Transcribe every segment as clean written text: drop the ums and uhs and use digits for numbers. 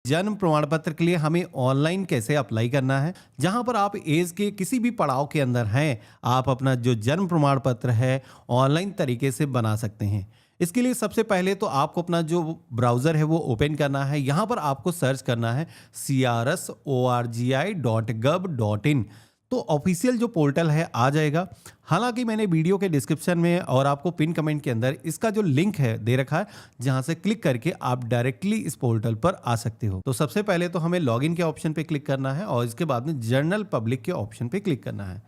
जन्म प्रमाण पत्र के लिए हमें ऑनलाइन कैसे अप्लाई करना है, जहां पर आप एज के किसी भी पड़ाव के अंदर हैं, आप अपना जो जन्म प्रमाण पत्र है ऑनलाइन तरीके से बना सकते हैं। इसके लिए सबसे पहले तो आपको अपना जो ब्राउज़र है वो ओपन करना है। यहाँ पर आपको सर्च करना है crsorgi.gov.in। तो ऑफिशियल जो पोर्टल है आ जाएगा। हालांकि मैंने वीडियो के डिस्क्रिप्शन में और आपको पिन कमेंट के अंदर इसका जो लिंक है दे रखा है, जहां से क्लिक करके आप डायरेक्टली इस पोर्टल पर आ सकते हो। तो सबसे पहले तो हमें लॉगिन के ऑप्शन पे क्लिक करना है और इसके बाद में जनरल पब्लिक के ऑप्शन पे क्लिक करना है।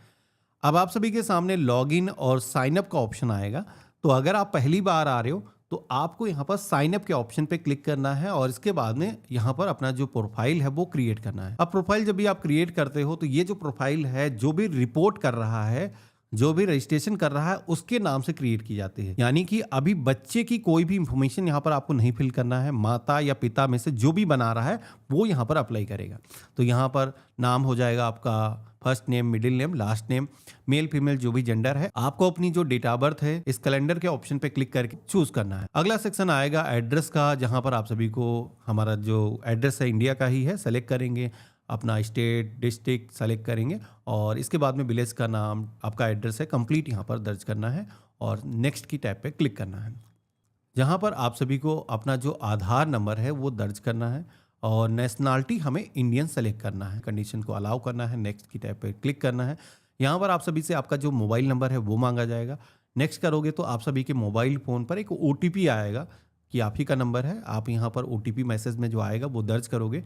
अब आप सभी के सामने लॉगिन और साइन अप का ऑप्शन आएगा। तो अगर आप पहली बार आ रहे हो तो आपको यहाँ पर साइन अप के ऑप्शन पे क्लिक करना है और इसके बाद में यहाँ पर अपना जो प्रोफाइल है वो क्रिएट करना है। अब प्रोफाइल जब भी आप क्रिएट करते हो तो ये जो प्रोफाइल है, जो भी रिपोर्ट कर रहा है, जो भी रजिस्ट्रेशन कर रहा है, उसके नाम से क्रिएट की जाती है। यानी कि अभी बच्चे की कोई भी इंफॉर्मेशन यहाँ पर आपको नहीं फिल करना है। माता या पिता में से जो भी बना रहा है वो यहाँ पर अप्लाई करेगा। तो यहाँ पर नाम हो जाएगा आपका first name, middle name, last name, male female जो भी जेंडर है। आपको अपनी जो डेट ऑफ बर्थ है इस कैलेंडर के ऑप्शन पे क्लिक करके चूज करना है। अगला सेक्शन आएगा एड्रेस का, जहां पर आप सभी को हमारा जो एड्रेस है इंडिया का ही है, सेलेक्ट करेंगे। अपना स्टेट, डिस्ट्रिक्ट सेलेक्ट करेंगे और इसके बाद में विलेज का नाम, आपका एड्रेस है कंप्लीट यहाँ पर दर्ज करना है और नेक्स्ट की टैब पे क्लिक करना है। जहाँ पर आप सभी को अपना जो आधार नंबर है वो दर्ज करना है और नेशनलिटी हमें इंडियन सेलेक्ट करना है। कंडीशन को अलाउ करना है, नेक्स्ट की टैब पे क्लिक करना है। यहाँ पर आप सभी से आपका जो मोबाइल नंबर है वो मांगा जाएगा। नेक्स्ट करोगे तो आप सभी के मोबाइल फ़ोन पर एक ओटीपी आएगा कि आप ही का नंबर है। आप यहाँ पर ओटीपी मैसेज में जो आएगा वो दर्ज करोगे।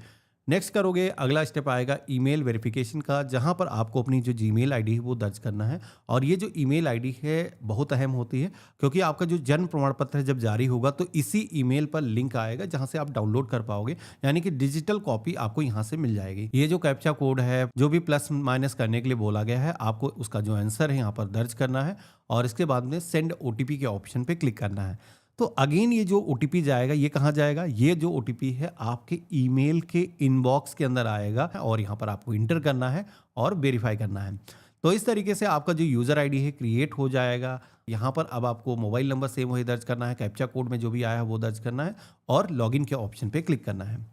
नेक्स्ट करोगे, अगला स्टेप आएगा ईमेल वेरिफिकेशन का, जहां पर आपको अपनी जो जीमेल आईडी है वो दर्ज करना है। और ये जो ईमेल आईडी है बहुत अहम होती है, क्योंकि आपका जो जन्म प्रमाण पत्र है जब जारी होगा तो इसी ईमेल पर लिंक आएगा जहां से आप डाउनलोड कर पाओगे, यानी कि डिजिटल कॉपी आपको यहां से मिल जाएगी। ये जो कैप्चा कोड है, जो भी प्लस माइनस करने के लिए बोला गया है, आपको उसका जो आंसर है यहाँ पर दर्ज करना है और इसके बाद में सेंड ओटीपी के ऑप्शन पे क्लिक करना है। तो अगेन ये जो ओटीपी जाएगा ये कहाँ जाएगा? ये जो ओटीपी है आपके ईमेल के इनबॉक्स के अंदर आएगा और यहाँ पर आपको इंटर करना है और वेरीफाई करना है। तो इस तरीके से आपका जो यूज़र आईडी है क्रिएट हो जाएगा। यहाँ पर अब आपको मोबाइल नंबर सेम वही दर्ज करना है, कैप्चा कोड में जो भी आया है वो दर्ज करना है और लॉगिन के ऑप्शन पे क्लिक करना है।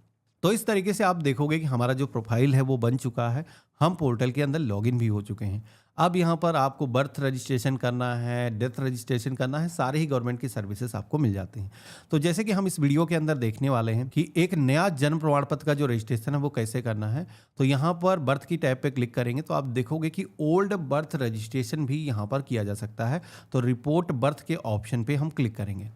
तो इस तरीके से आप देखोगे कि हमारा जो प्रोफाइल है वो बन चुका है। हम पोर्टल के अंदर लॉगिन भी हो चुके हैं। अब यहाँ पर आपको बर्थ रजिस्ट्रेशन करना है, डेथ रजिस्ट्रेशन करना है, सारे ही गवर्नमेंट की सर्विसेज आपको मिल जाती हैं। तो जैसे कि हम इस वीडियो के अंदर देखने वाले हैं कि एक नया जन्म प्रमाण पत्र का जो रजिस्ट्रेशन है वो कैसे करना है। तो यहाँ पर बर्थ की टैब पे क्लिक करेंगे तो आप देखोगे कि ओल्ड बर्थ रजिस्ट्रेशन भी यहाँ पर किया जा सकता है। तो रिपोर्ट बर्थ के ऑप्शन पे हम क्लिक करेंगे।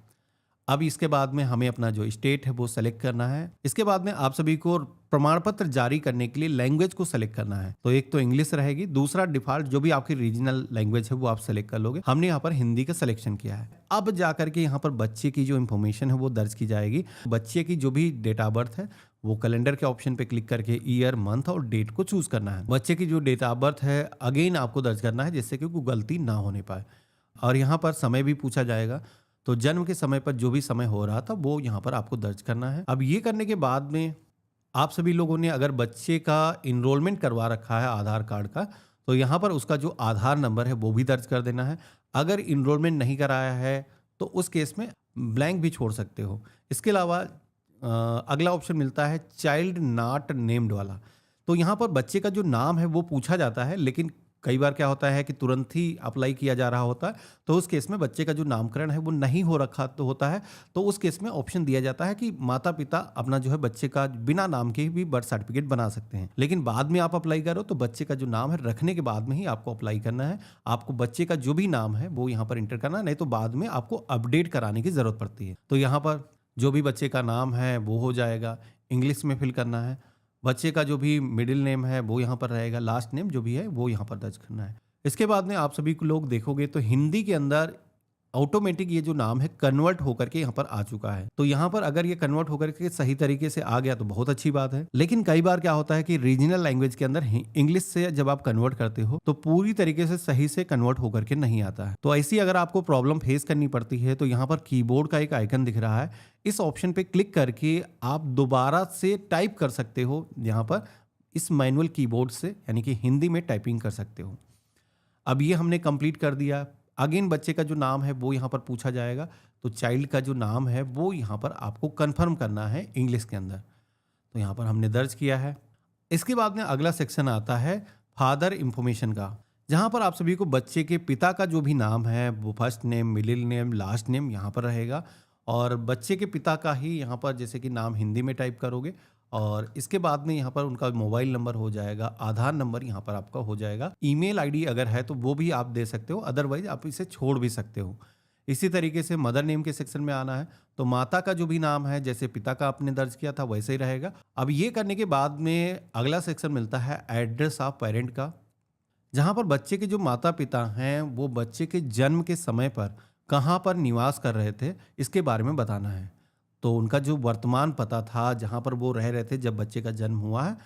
अब इसके बाद में हमें अपना जो स्टेट है वो सेलेक्ट करना है। इसके बाद में आप सभी को प्रमाण पत्र जारी करने के लिए लैंग्वेज को सेलेक्ट करना है। तो एक तो इंग्लिश रहेगी, दूसरा डिफॉल्ट जो भी आपकी रीजनल लैंग्वेज है वो आप सेलेक्ट कर लोगे। हमने यहाँ पर हिंदी का सिलेक्शन किया है। अब जाकर के यहाँ पर बच्चे की जो इन्फॉर्मेशन है वो दर्ज की जाएगी। बच्चे की जो भी डेट ऑफ बर्थ है वो कैलेंडर के ऑप्शन पे क्लिक करके ईयर, मंथ और डेट को चूज करना है। बच्चे की जो डेट ऑफ बर्थ है अगेन आपको दर्ज करना है, जिससे कि कोई गलती ना होने पाए। और यहाँ पर समय भी पूछा जाएगा। तो जन्म के समय पर जो भी समय हो रहा था वो यहाँ पर आपको दर्ज करना है। अब ये करने के बाद में आप सभी लोगों ने अगर बच्चे का इनरोलमेंट करवा रखा है आधार कार्ड का, तो यहाँ पर उसका जो आधार नंबर है वो भी दर्ज कर देना है। अगर इनरोलमेंट नहीं कराया है तो उस केस में ब्लैंक भी छोड़ सकते हो। इसके अलावा अगला ऑप्शन मिलता है चाइल्ड नॉट नेम्ड वाला। तो यहाँ पर बच्चे का जो नाम है वो पूछा जाता है, लेकिन कई बार क्या होता है कि तुरंत ही अप्लाई किया जा रहा होता है, तो उस केस में बच्चे का जो नामकरण है वो नहीं हो रखा तो होता है। तो उस केस में ऑप्शन दिया जाता है कि माता पिता अपना जो है बच्चे का बिना नाम के भी बर्थ सर्टिफिकेट बना सकते हैं। लेकिन बाद में आप अप्लाई करो तो बच्चे का जो नाम है रखने के बाद में ही आपको अप्लाई करना है। आपको बच्चे का जो भी नाम है वो यहाँ पर इंटर करना है, नहीं तो बाद में आपको अपडेट कराने की जरूरत पड़ती है। तो यहाँ पर जो भी बच्चे का नाम है वो हो जाएगा, इंग्लिश में फिल करना है। बच्चे का जो भी मिडिल नेम है वो यहाँ पर रहेगा, लास्ट नेम जो भी है वो यहाँ पर दर्ज करना है। इसके बाद में आप सभी को लोग देखोगे तो हिंदी के अंदर ऑटोमेटिक ये जो नाम है कन्वर्ट होकर के यहाँ पर आ चुका है। तो यहाँ पर अगर ये कन्वर्ट होकर के सही तरीके से आ गया तो बहुत अच्छी बात है। लेकिन कई बार क्या होता है कि रीजनल लैंग्वेज के अंदर इंग्लिश से जब आप कन्वर्ट करते हो तो पूरी तरीके से सही से कन्वर्ट होकर के नहीं आता है। तो ऐसी अगर आपको प्रॉब्लम फेस करनी पड़ती है तो यहाँ पर कीबोर्ड का एक आइकन दिख रहा है, इस ऑप्शन पे क्लिक करके आप दोबारा से टाइप कर सकते हो। यहाँ पर इस मैनुअल कीबोर्ड से यानी कि हिंदी में टाइपिंग कर सकते हो। अब ये हमने कंप्लीट कर दिया। अगेन बच्चे का जो नाम है वो यहाँ पर पूछा जाएगा। तो चाइल्ड का जो नाम है वो यहाँ पर आपको कंफर्म करना है इंग्लिश के अंदर। तो यहाँ पर हमने दर्ज किया है। इसके बाद में अगला सेक्शन आता है फादर इंफॉर्मेशन का, जहाँ पर आप सभी को बच्चे के पिता का जो भी नाम है वो first name, middle name, last name यहाँ पर रहेगा। और बच्चे के पिता का ही यहाँ पर जैसे कि नाम हिंदी में टाइप करोगे, और इसके बाद में यहाँ पर उनका मोबाइल नंबर हो जाएगा, आधार नंबर यहाँ पर आपका हो जाएगा, ईमेल आईडी अगर है तो वो भी आप दे सकते हो, अदरवाइज आप इसे छोड़ भी सकते हो। इसी तरीके से मदर नेम के सेक्शन में आना है, तो माता का जो भी नाम है जैसे पिता का आपने दर्ज किया था वैसे ही रहेगा। अब ये करने के बाद में अगला सेक्शन मिलता है एड्रेस ऑफ पेरेंट का, जहाँ पर बच्चे के जो माता पिता हैं वो बच्चे के जन्म के समय पर कहाँ पर निवास कर रहे थे इसके बारे में बताना है। तो उनका जो वर्तमान पता था जहाँ पर वो रह रहे थे जब बच्चे का जन्म हुआ है,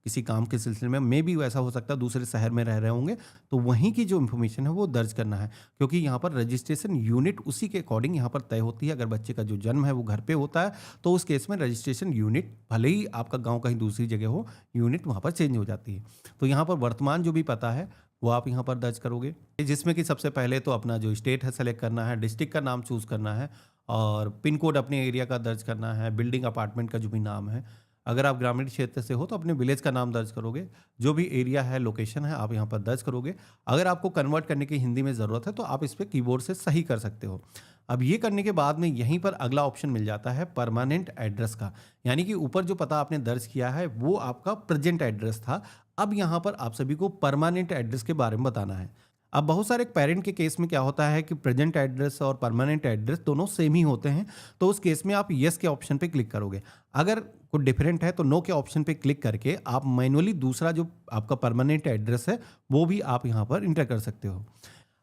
किसी काम के सिलसिले में, मे भी वैसा हो सकता है दूसरे शहर में रह रहे होंगे, तो वहीं की जो इन्फॉर्मेशन है वो दर्ज करना है, क्योंकि यहाँ पर रजिस्ट्रेशन यूनिट उसी के अकॉर्डिंग यहाँ पर तय होती है। अगर बच्चे का जो जन्म है वो घर पे होता है तो उस केस में रजिस्ट्रेशन यूनिट, भले ही आपका गाँव कहीं दूसरी जगह हो, यूनिट वहाँ पर चेंज हो जाती है। तो यहाँ पर वर्तमान जो भी पता है वो आप यहाँ पर दर्ज करोगे, जिसमें कि सबसे पहले तो अपना जो स्टेट है सेलेक्ट करना है, डिस्ट्रिक्ट का नाम चूज़ करना है, और पिन कोड अपने एरिया का दर्ज करना है, बिल्डिंग अपार्टमेंट का जो भी नाम है। अगर आप ग्रामीण क्षेत्र से हो तो अपने विलेज का नाम दर्ज करोगे, जो भी एरिया है, लोकेशन है, आप यहाँ पर दर्ज करोगे। अगर आपको कन्वर्ट करने की हिंदी में ज़रूरत है तो आप इस पर कीबोर्ड से सही कर सकते हो। अब ये करने के बाद में यहीं पर अगला ऑप्शन मिल जाता है परमानेंट एड्रेस का, यानी कि ऊपर जो पता आपने दर्ज किया है वो आपका प्रेजेंट एड्रेस था। अब यहाँ पर आप सभी को परमानेंट एड्रेस के बारे में बताना है। अब बहुत सारे पेरेंट के केस में क्या होता है कि प्रेजेंट एड्रेस और परमानेंट एड्रेस दोनों सेम ही होते हैं, तो उस केस में आप यस के ऑप्शन पे क्लिक करोगे। अगर कुछ डिफरेंट है तो नो के ऑप्शन पे क्लिक करके आप मैनुअली दूसरा जो आपका परमानेंट एड्रेस है वो भी आप यहाँ पर इंटर कर सकते हो।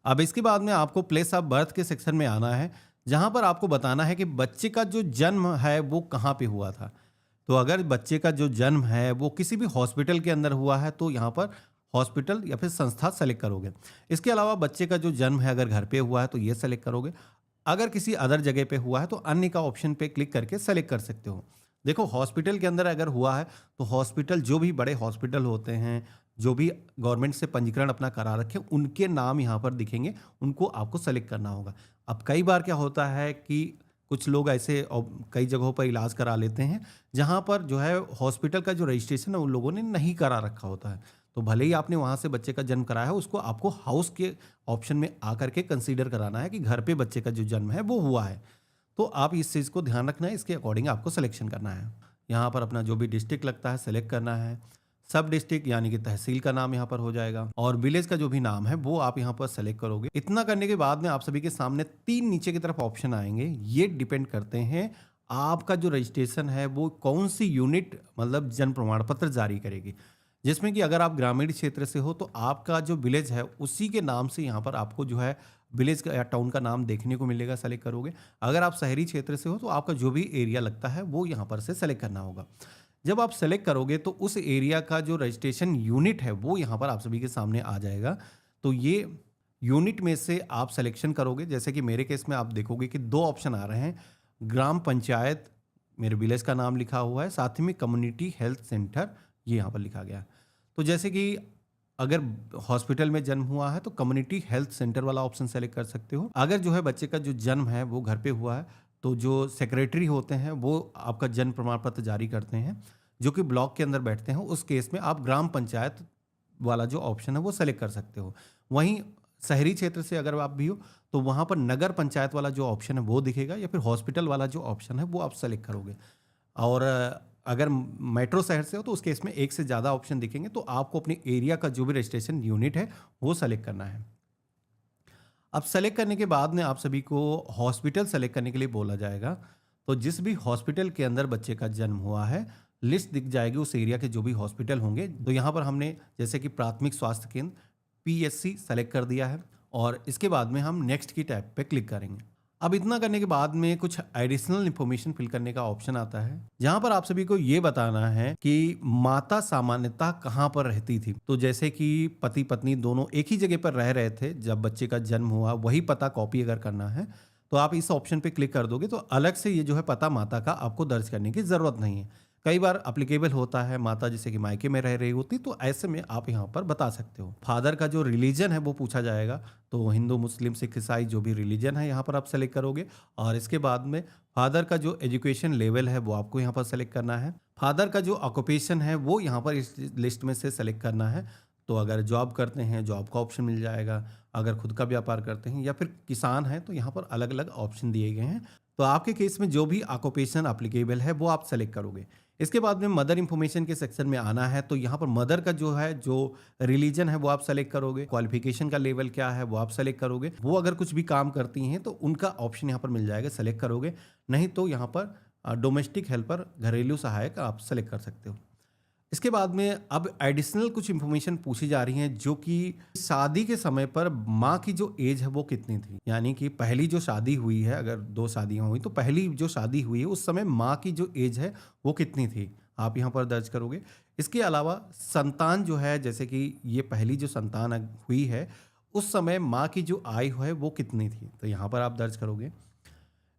अब इसके बाद में आपको प्लेस ऑफ बर्थ के सेक्शन में आना है, जहाँ पर आपको बताना है कि बच्चे का जो जन्म है वो कहाँ पे हुआ था। तो अगर बच्चे का जो जन्म है वो किसी भी हॉस्पिटल के अंदर हुआ है तो यहाँ पर हॉस्पिटल या फिर संस्था सेलेक्ट करोगे। इसके अलावा बच्चे का जो जन्म है अगर घर पे हुआ है तो ये सेलेक्ट करोगे। अगर किसी अदर जगह पे हुआ है तो अन्य का ऑप्शन पे क्लिक करके सेलेक्ट कर सकते हो। देखो, हॉस्पिटल के अंदर अगर हुआ है तो हॉस्पिटल, जो भी बड़े हॉस्पिटल होते हैं, जो भी गवर्नमेंट से पंजीकरण अपना करा रखे, उनके नाम यहाँ पर दिखेंगे, उनको आपको सेलेक्ट करना होगा। अब कई बार क्या होता है कि कुछ लोग ऐसे कई जगहों पर इलाज करा लेते हैं जहाँ पर जो है हॉस्पिटल का जो रजिस्ट्रेशन है उन लोगों ने नहीं करा रखा होता है। तो भले ही आपने वहाँ से बच्चे का जन्म कराया है, उसको आपको हाउस के ऑप्शन में आकर के कंसीडर कराना है कि घर पे बच्चे का जो जन्म है वो हुआ है। तो आप इस चीज़ को ध्यान रखना है, इसके अकॉर्डिंग आपको सिलेक्शन करना है। यहाँ पर अपना जो भी डिस्ट्रिक्ट लगता है सेलेक्ट करना है। सब डिस्ट्रिक्ट यानी कि तहसील का नाम यहाँ पर हो जाएगा, और विलेज का जो भी नाम है वो आप यहाँ पर सेलेक्ट करोगे। इतना करने के बाद में आप सभी के सामने 3 नीचे की तरफ ऑप्शन आएंगे। ये डिपेंड करते हैं आपका जो रजिस्ट्रेशन है वो कौन सी यूनिट, मतलब जन्म प्रमाण पत्र जारी करेगी। जिसमें कि अगर आप ग्रामीण क्षेत्र से हो तो आपका जो विलेज है उसी के नाम से यहाँ पर आपको जो है विलेज का या टाउन का नाम देखने को मिलेगा, सेलेक्ट करोगे। अगर आप शहरी क्षेत्र से हो तो आपका जो भी एरिया लगता है वो यहाँ पर से सेलेक्ट करना होगा। जब आप सेलेक्ट करोगे तो उस एरिया का जो रजिस्ट्रेशन यूनिट है वो यहाँ पर आप सभी के सामने आ जाएगा। तो ये यूनिट में से आप सिलेक्शन करोगे। जैसे कि मेरे केस में आप देखोगे कि 2 ऑप्शन आ रहे हैं, ग्राम पंचायत, मेरे विलेज का नाम लिखा हुआ है, साथ ही में कम्युनिटी हेल्थ सेंटर ये यहाँ पर लिखा गया है। तो जैसे कि अगर हॉस्पिटल में जन्म हुआ है तो कम्युनिटी हेल्थ सेंटर वाला ऑप्शन सेलेक्ट कर सकते हो। अगर जो है बच्चे का जो जन्म है वो घर पे हुआ है तो जो सेक्रेटरी होते हैं वो आपका जन्म प्रमाण पत्र जारी करते हैं, जो कि ब्लॉक के अंदर बैठते हैं, उस केस में आप ग्राम पंचायत वाला जो ऑप्शन है वो सेलेक्ट कर सकते हो। वहीं शहरी क्षेत्र से अगर आप भी हो तो वहाँ पर नगर पंचायत वाला जो ऑप्शन है वो दिखेगा, या फिर हॉस्पिटल वाला जो ऑप्शन है वो आप सेलेक्ट करोगे। और अगर मेट्रो शहर से हो तो उस केस में 1 से ज़्यादा ऑप्शन दिखेंगे, तो आपको अपने एरिया का जो भी रजिस्ट्रेशन यूनिट है वो सेलेक्ट करना है। अब सेलेक्ट करने के बाद में आप सभी को हॉस्पिटल सेलेक्ट करने के लिए बोला जाएगा। तो जिस भी हॉस्पिटल के अंदर बच्चे का जन्म हुआ है लिस्ट दिख जाएगी उस एरिया के जो भी हॉस्पिटल होंगे। तो यहाँ पर हमने जैसे कि प्राथमिक स्वास्थ्य केंद्र PSC सेलेक्ट कर दिया है, और इसके बाद में हम नेक्स्ट की टैब पे क्लिक करेंगे। अब इतना करने के बाद में कुछ एडिशनल इंफॉर्मेशन फिल करने का ऑप्शन आता है, जहां पर आप सभी को ये बताना है कि माता सामान्यतः कहां पर रहती थी। तो जैसे कि पति पत्नी दोनों एक ही जगह पर रह रहे थे जब बच्चे का जन्म हुआ, वही पता कॉपी अगर करना है तो आप इस ऑप्शन पे क्लिक कर दोगे, तो अलग से ये जो है पता माता का आपको दर्ज करने की जरूरत नहीं है। कई बार अप्लीकेबल होता है, माता जैसे कि मायके में रह रही होती, तो ऐसे में आप यहाँ पर बता सकते हो। फादर का जो रिलीजन है वो पूछा जाएगा, तो हिंदू मुस्लिम सिख ईसाई जो भी रिलीजन है यहाँ पर आप सेलेक्ट करोगे। और इसके बाद में फादर का जो एजुकेशन लेवल है वो आपको यहाँ पर सेलेक्ट करना है। फादर का जो ऑक्यूपेशन है वो यहाँ पर इस लिस्ट में से सेलेक्ट करना है। तो अगर जॉब करते हैं, जॉब का ऑप्शन मिल जाएगा। अगर खुद का व्यापार करते हैं या फिर किसान हैं, तो यहाँ पर अलग अलग ऑप्शन दिए गए हैं। तो आपके केस में जो भी ऑक्यूपेशन एप्लीकेबल है वो आप सेलेक्ट करोगे। इसके बाद में मदर इंफॉर्मेशन के सेक्शन में आना है। तो यहाँ पर मदर का जो है, जो रिलीजन है वो आप सेलेक्ट करोगे। क्वालिफिकेशन का लेवल क्या है वो आप सेलेक्ट करोगे। वो अगर कुछ भी काम करती हैं तो उनका ऑप्शन यहाँ पर मिल जाएगा, सेलेक्ट करोगे। नहीं तो यहाँ पर डोमेस्टिक हेल्पर, घरेलू सहायक आप सेलेक्ट कर सकते हो। इसके बाद में अब एडिशनल कुछ इन्फॉर्मेशन पूछी जा रही हैं, जो कि शादी के समय पर माँ की जो एज है वो कितनी थी। यानी कि पहली जो शादी हुई है, अगर 2 शादियाँ हुई तो पहली जो शादी हुई है उस समय माँ की जो एज है वो कितनी थी, आप यहाँ पर दर्ज करोगे। इसके अलावा संतान जो है, जैसे कि ये पहली जो संतान हुई है उस समय माँ की जो आयु है वो कितनी थी, तो यहाँ पर आप दर्ज करोगे।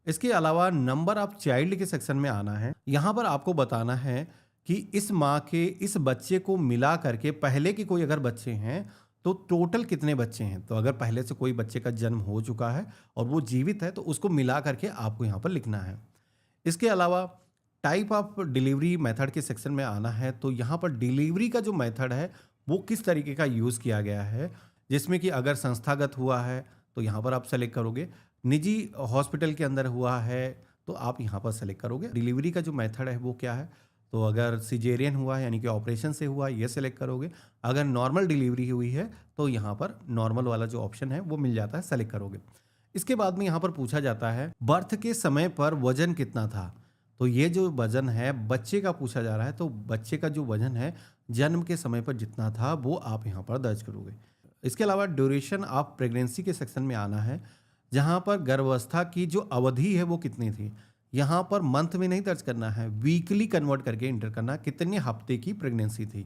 इसके अलावा नंबर ऑफ चाइल्ड के सेक्शन में आना है। यहाँ पर आपको बताना है कि इस माँ के इस बच्चे को मिला करके पहले के कोई अगर बच्चे हैं तो टोटल कितने बच्चे हैं। तो अगर पहले से कोई बच्चे का जन्म हो चुका है और वो जीवित है तो उसको मिला करके आपको यहाँ पर लिखना है। इसके अलावा टाइप ऑफ डिलीवरी मेथड के सेक्शन में आना है। तो यहाँ पर डिलीवरी का जो मेथड है वो किस तरीके का यूज़ किया गया है, जिसमें कि अगर संस्थागत हुआ है तो यहाँ पर आप सेलेक्ट करोगे। निजी हॉस्पिटल के अंदर हुआ है तो आप यहाँ पर सेलेक्ट करोगे। डिलीवरी का जो मेथड है वो क्या है, तो अगर सिजेरियन हुआ है यानी कि ऑपरेशन से हुआ, ये सेलेक्ट करोगे। अगर नॉर्मल डिलीवरी हुई है तो यहाँ पर नॉर्मल वाला जो ऑप्शन है वो मिल जाता है, सेलेक्ट करोगे। इसके बाद में यहाँ पर पूछा जाता है बर्थ के समय पर वजन कितना था। तो ये जो वजन है बच्चे का पूछा जा रहा है, तो बच्चे का जो वजन है जन्म के समय पर जितना था वो आप यहाँ पर दर्ज करोगे। इसके अलावा ड्यूरेशन ऑफ प्रेगनेंसी के सेक्शन में आना है, जहाँ पर गर्भावस्था की जो अवधि है वो कितनी थी। यहाँ पर मंथ में नहीं दर्ज करना है, वीकली कन्वर्ट करके इंटर करना, कितने हफ्ते की प्रेगनेंसी थी।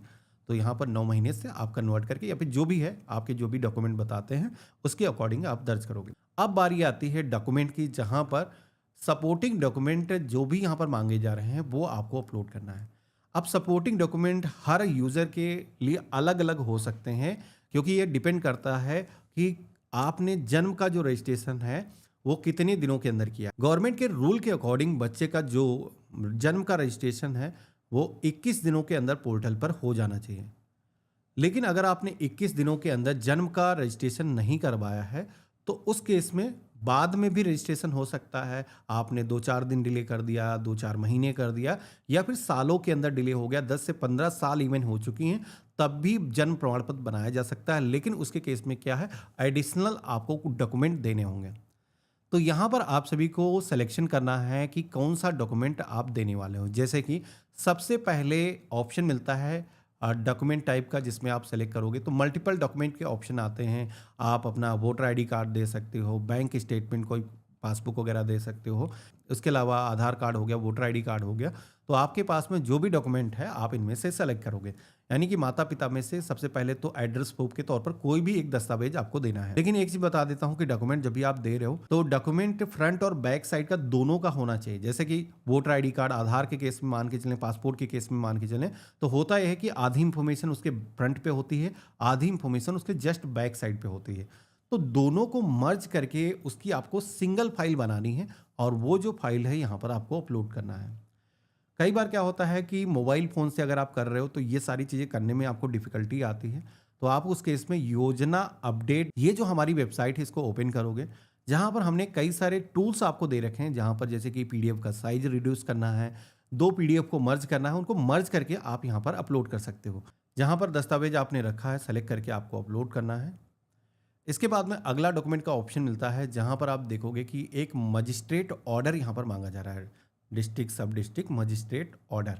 तो यहाँ पर 9 महीने से आप कन्वर्ट करके या फिर जो भी है आपके जो भी डॉक्यूमेंट बताते हैं उसके अकॉर्डिंग आप दर्ज करोगे। अब बारी आती है डॉक्यूमेंट की, जहाँ पर सपोर्टिंग डॉक्यूमेंट जो भी यहाँ पर मांगे जा रहे हैं वो आपको अपलोड करना है। अब सपोर्टिंग डॉक्यूमेंट हर यूज़र के लिए अलग अलग हो सकते हैं, क्योंकि ये डिपेंड करता है कि आपने जन्म का जो रजिस्ट्रेशन है वो कितने दिनों के अंदर किया। गवर्नमेंट के रूल के अकॉर्डिंग बच्चे का जो जन्म का रजिस्ट्रेशन है वो 21 दिनों के अंदर पोर्टल पर हो जाना चाहिए। लेकिन अगर आपने 21 दिनों के अंदर जन्म का रजिस्ट्रेशन नहीं करवाया है तो उस केस में बाद में भी रजिस्ट्रेशन हो सकता है। आपने 2-4 दिन डिले कर दिया, 2-4 महीने कर दिया, या फिर सालों के अंदर डिले हो गया, 10 से 15 साल इवन हो चुकी हैं, तब भी जन्म प्रमाण पत्र बनाया जा सकता है। लेकिन उसके केस में क्या है, एडिशनल आपको कुछ डॉक्यूमेंट देने होंगे। तो यहाँ पर आप सभी को सिलेक्शन करना है कि कौन सा डॉक्यूमेंट आप देने वाले हो। जैसे कि सबसे पहले ऑप्शन मिलता है डॉक्यूमेंट टाइप का, जिसमें आप सेलेक्ट करोगे तो मल्टीपल डॉक्यूमेंट के ऑप्शन आते हैं। आप अपना वोटर आईडी कार्ड दे सकते हो, बैंक स्टेटमेंट, कोई पासबुक वगैरह दे सकते हो। उसके अलावा आधार कार्ड हो गया, वोटर आईडी कार्ड हो गया। तो आपके पास में जो भी डॉक्यूमेंट है आप इनमें से सेलेक्ट करोगे। यानी कि माता पिता में से सबसे पहले तो एड्रेस प्रूफ के तौर पर कोई भी एक दस्तावेज आपको देना है। लेकिन एक चीज बता देता हूं कि डॉक्यूमेंट जब भी आप दे रहे हो तो डॉक्यूमेंट फ्रंट और बैक साइड का दोनों का होना चाहिए। जैसे कि वोटर आईडी कार्ड, आधार के केस में मान के चलें, पासपोर्ट के केस में मान के चलें, तो होता यह है कि आधी इंफॉर्मेशन उसके फ्रंट पे होती है, आधी इंफॉर्मेशन उसके जस्ट बैक साइड पे होती है। तो दोनों को मर्ज करके उसकी आपको सिंगल फाइल बनानी है और वो जो फाइल है यहाँ पर आपको अपलोड करना है। कई बार क्या होता है कि मोबाइल फ़ोन से अगर आप कर रहे हो तो ये सारी चीज़ें करने में आपको डिफ़िकल्टी आती है। तो आप उस केस में योजना अपडेट, ये जो हमारी वेबसाइट है, इसको ओपन करोगे, जहाँ पर हमने कई सारे टूल्स आपको दे रखे हैं। जहाँ पर जैसे कि पीडीएफ का साइज रिड्यूस करना है, 2 पीडीएफ को मर्ज करना है, उनको मर्ज करके आप यहाँ पर अपलोड कर सकते हो। जहाँ पर दस्तावेज आपने रखा है सेलेक्ट करके आपको अपलोड करना है। इसके बाद में अगला डॉक्यूमेंट का ऑप्शन मिलता है, जहाँ पर आप देखोगे कि एक मजिस्ट्रेट ऑर्डर यहाँ पर मांगा जा रहा है, डिस्ट्रिक्ट सब डिस्ट्रिक्ट मजिस्ट्रेट ऑर्डर।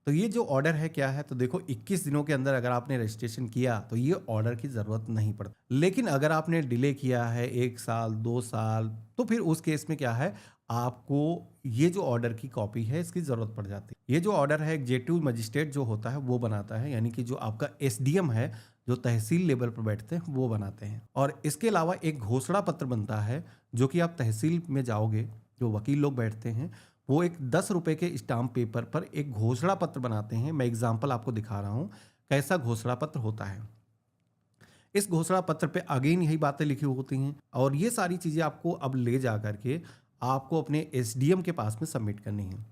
तो ये जो ऑर्डर है क्या है, तो देखो 21 दिनों के अंदर अगर आपने रजिस्ट्रेशन किया तो ये ऑर्डर की ज़रूरत नहीं पड़ती। लेकिन अगर आपने डिले किया है 1 साल 2 साल, तो फिर उस केस में क्या है, आपको ये जो ऑर्डर की कॉपी है इसकी ज़रूरत पड़ जाती है। ये जो ऑर्डर है एग्जीक्यूटिव मजिस्ट्रेट जो होता है वो बनाता है, यानी कि जो आपका एसडीएम है, जो तहसील लेवल पर बैठते हैं वो बनाते हैं। और इसके अलावा एक घोषणा पत्र बनता है, जो कि आप तहसील में जाओगे, जो वकील लोग बैठते हैं वो एक 10 रुपए के स्टाम्प पेपर पर एक घोषणा पत्र बनाते हैं। मैं एग्जाम्पल आपको दिखा रहा हूँ कैसा घोषणा पत्र होता है। इस घोषणा पत्र पे अगेन यही बातें लिखी होती हैं और ये सारी चीज़ें आपको अब ले जा करके आपको अपने एसडीएम के पास में सबमिट करनी है।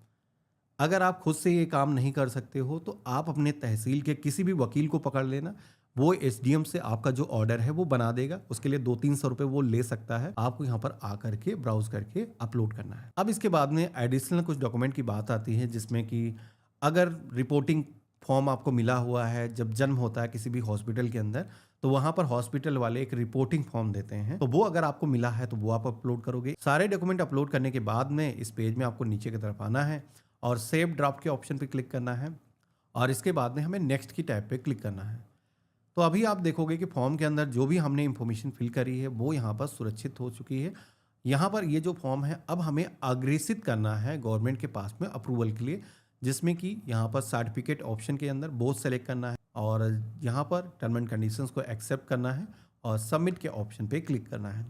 अगर आप खुद से ये काम नहीं कर सकते हो तो आप अपने तहसील के किसी भी वकील को पकड़ लेना, वो एसडीएम से आपका जो ऑर्डर है वो बना देगा। उसके लिए 200-300 रुपए वो ले सकता है। आपको यहाँ पर आकर के ब्राउज करके अपलोड करना है। अब इसके बाद में एडिशनल कुछ डॉक्यूमेंट की बात आती है, जिसमें कि अगर रिपोर्टिंग फॉर्म आपको मिला हुआ है, जब जन्म होता है किसी भी हॉस्पिटल के अंदर, तो वहां पर हॉस्पिटल वाले एक रिपोर्टिंग फॉर्म देते हैं, तो वो अगर आपको मिला है तो वो आप अपलोड करोगे। सारे डॉक्यूमेंट अपलोड करने के बाद में इस पेज में आपको नीचे की तरफ आना है और सेव ड्राफ्ट के ऑप्शन पे क्लिक करना है और इसके बाद में हमें नेक्स्ट की टैब पे क्लिक करना है। तो अभी आप देखोगे कि फॉर्म के अंदर जो भी हमने इंफॉर्मेशन फिल करी है वो यहाँ पर सुरक्षित हो चुकी है। यहाँ पर ये जो फॉर्म है अब हमें अग्रेसित करना है गवर्नमेंट के पास में अप्रूवल के लिए, जिसमें कि यहाँ पर सर्टिफिकेट ऑप्शन के अंदर बोथ सेलेक्ट करना है और यहाँ पर टर्म एंड कंडीशंस को एक्सेप्ट करना है और सबमिट के ऑप्शन पे क्लिक करना है।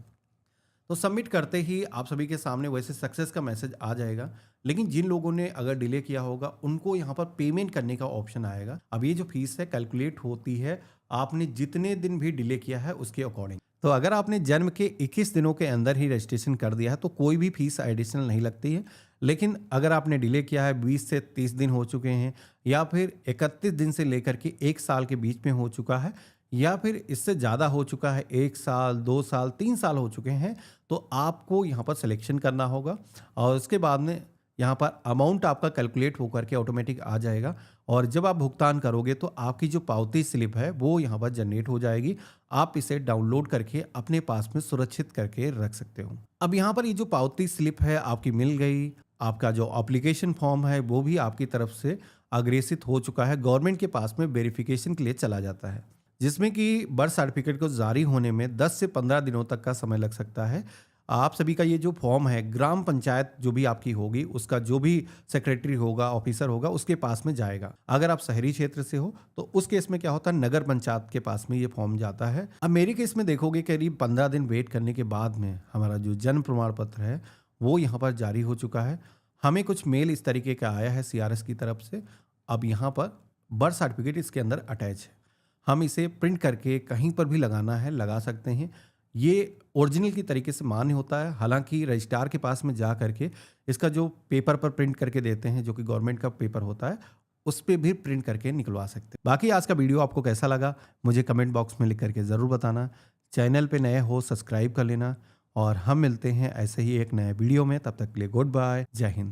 तो सबमिट करते ही आप सभी के सामने वैसे सक्सेस का मैसेज आ जाएगा, लेकिन जिन लोगों ने अगर डिले किया होगा उनको यहाँ पर पेमेंट करने का ऑप्शन आएगा। अब ये जो फीस है कैलकुलेट होती है आपने जितने दिन भी डिले किया है उसके अकॉर्डिंग। तो अगर आपने जन्म के 21 दिनों के अंदर ही रजिस्ट्रेशन कर दिया है तो कोई भी फीस एडिशनल नहीं लगती है। लेकिन अगर आपने डिले किया है 20 से 30 दिन हो चुके हैं या फिर 31 दिन से लेकर के 1 साल के बीच में हो चुका है या फिर इससे ज़्यादा हो चुका है, 1 साल 2 साल 3 साल हो चुके हैं, तो आपको यहाँ पर सिलेक्शन करना होगा और उसके बाद में यहाँ पर अमाउंट आपका कैलकुलेट होकर के ऑटोमेटिक आ जाएगा और जब आप भुगतान करोगे तो आपकी जो पावती स्लिप है वो यहाँ पर जनरेट हो जाएगी। आप इसे डाउनलोड करके अपने पास में सुरक्षित करके रख सकते हो। अब यहाँ पर ये जो पावती स्लिप है आपकी मिल गई, आपका जो एप्लीकेशन फॉर्म है वो भी आपकी तरफ से अग्रेसित हो चुका है, गवर्नमेंट के पास में वेरिफिकेशन के लिए चला जाता है, जिसमें कि बर्थ सर्टिफिकेट को जारी होने में 10 से 15 दिनों तक का समय लग सकता है। आप सभी का ये जो फॉर्म है ग्राम पंचायत जो भी आपकी होगी उसका जो भी सेक्रेटरी होगा, ऑफिसर होगा, उसके पास में जाएगा। अगर आप शहरी क्षेत्र से हो तो उस केस में क्या होता है, नगर पंचायत के पास में ये फॉर्म जाता है। अब मेरे केस में देखोगे करीब 15 दिन वेट करने के बाद में हमारा जो जन्म प्रमाण पत्र है वो यहाँ पर जारी हो चुका है। हमें कुछ मेल इस तरीके का आया है सीआरएस की तरफ से। अब यहाँ पर बर्थ सर्टिफिकेट इसके अंदर अटैच है, हम इसे प्रिंट करके कहीं पर भी लगाना है लगा सकते हैं। ये ओरिजिनल की तरीके से मान्य होता है, हालांकि रजिस्ट्रार के पास में जा करके इसका जो पेपर पर प्रिंट करके देते हैं जो कि गवर्नमेंट का पेपर होता है उस पर भी प्रिंट करके निकलवा सकते हैं। बाकी आज का वीडियो आपको कैसा लगा मुझे कमेंट बॉक्स में लिख करके ज़रूर बताना। चैनल पे नए हो सब्सक्राइब कर लेना और हम मिलते हैं ऐसे ही एक नए वीडियो में। तब तक के लिए गुड बाय, जय हिंद।